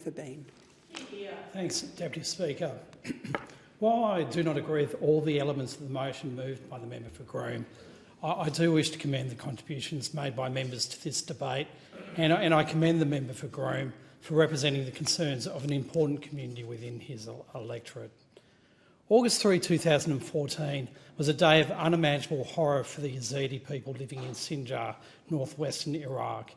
for being. Thanks, Deputy Speaker. While I do not agree with all the elements of the motion moved by the member for Groom, I do wish to commend the contributions made by members to this debate, and I commend the member for Groom for representing the concerns of an important community within his electorate. August 3, 2014 was a day of unimaginable horror for the Yazidi people living in Sinjar, northwestern Iraq.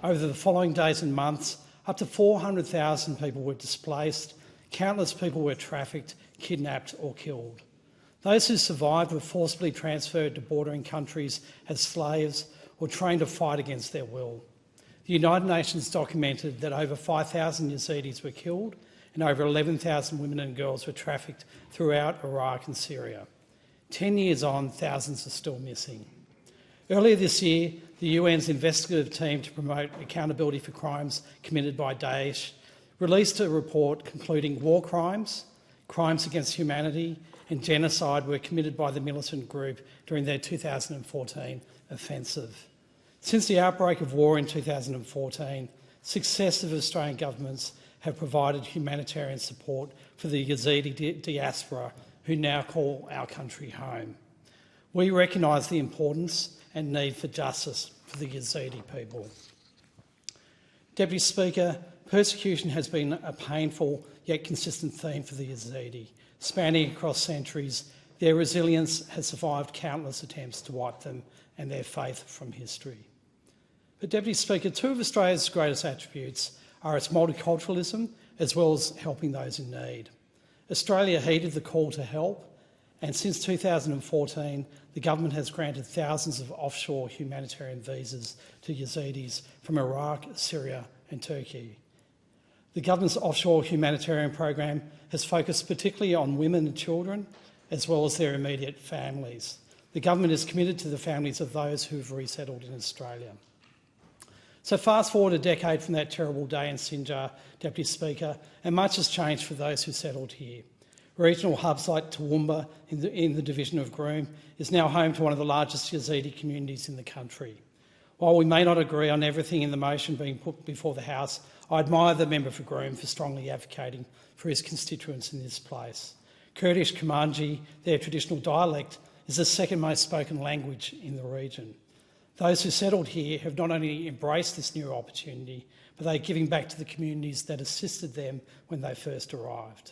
Over the following days and months, up to 400,000 people were displaced, countless people were trafficked, kidnapped or killed. Those who survived were forcibly transferred to bordering countries as slaves or trained to fight against their will. The United Nations documented that over 5,000 Yazidis were killed and over 11,000 women and girls were trafficked throughout Iraq and Syria. 10 years on, thousands are still missing. Earlier this year, the UN's investigative team to promote accountability for crimes committed by Daesh released a report concluding war crimes, crimes against humanity and genocide were committed by the militant group during their 2014 offensive. Since the outbreak of war in 2014, successive Australian governments have provided humanitarian support for the Yazidi diaspora who now call our country home. We recognise the importance and need for justice for the Yazidi people. Deputy Speaker, persecution has been a painful yet consistent theme for the Yazidi. Spanning across centuries, their resilience has survived countless attempts to wipe them and their faith from history. But Deputy Speaker, two of Australia's greatest attributes are its multiculturalism as well as helping those in need. Australia heeded the call to help, and since 2014, the government has granted thousands of offshore humanitarian visas to Yazidis from Iraq, Syria and Turkey. The government's offshore humanitarian program has focused particularly on women and children, as well as their immediate families. The government is committed to the families of those who have resettled in Australia. So fast forward a decade from that terrible day in Sinjar, Deputy Speaker, and much has changed for those who settled here. Regional hubs like Toowoomba in the division of Groom is now home to one of the largest Yazidi communities in the country. While we may not agree on everything in the motion being put before the House, I admire the member for Groom for strongly advocating for his constituents in this place. Kurdish Kurmanji, their traditional dialect, is the second most spoken language in the region. Those who settled here have not only embraced this new opportunity, but they are giving back to the communities that assisted them when they first arrived.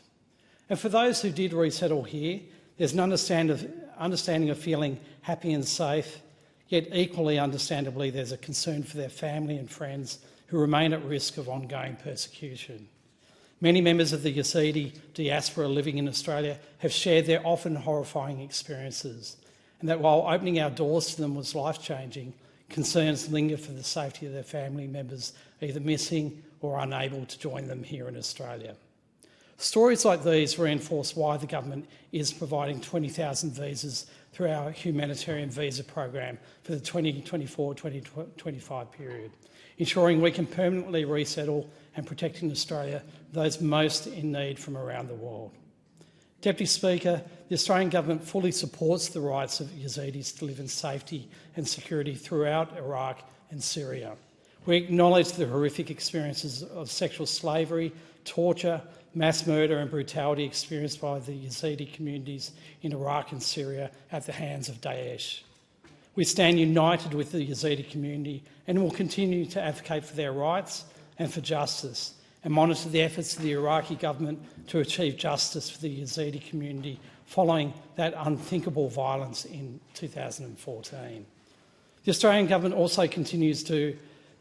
And for those who did resettle here, there's an understanding of feeling happy and safe, yet equally understandably there's a concern for their family and friends who remain at risk of ongoing persecution. Many members of the Yazidi diaspora living in Australia have shared their often horrifying experiences, and that while opening our doors to them was life-changing, concerns linger for the safety of their family members either missing or unable to join them here in Australia. Stories like these reinforce why the government is providing 20,000 visas through our humanitarian visa program for the 2024-2025 period, ensuring we can permanently resettle and protect in Australia those most in need from around the world. Deputy Speaker, the Australian Government fully supports the rights of Yazidis to live in safety and security throughout Iraq and Syria. We acknowledge the horrific experiences of sexual slavery, torture, mass murder and brutality experienced by the Yazidi communities in Iraq and Syria at the hands of Daesh. We stand united with the Yazidi community and will continue to advocate for their rights and for justice, and monitor the efforts of the Iraqi government to achieve justice for the Yazidi community following that unthinkable violence in 2014. The Australian government also continues to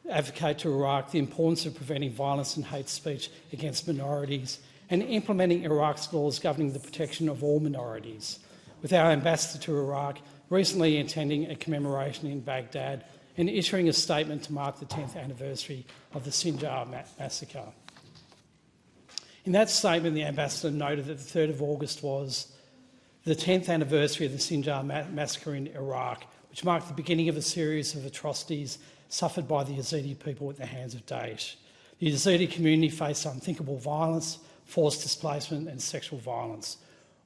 advocate to Iraq the importance of preventing violence and hate speech against minorities and implementing Iraq's laws governing the protection of all minorities, with our ambassador to Iraq recently attending a commemoration in Baghdad and issuing a statement to mark the 10th anniversary of the Sinjar massacre. In that statement, the ambassador noted that the 3rd of August was the 10th anniversary of the Sinjar massacre in Iraq, which marked the beginning of a series of atrocities suffered by the Yazidi people at the hands of Daesh. The Yazidi community faced unthinkable violence, forced displacement and sexual violence.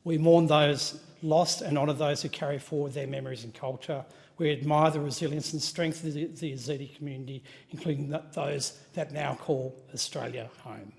We mourn those lost and honour those who carry forward their memories and culture. We admire the resilience and strength of the Yazidi community, including those that now call Australia home.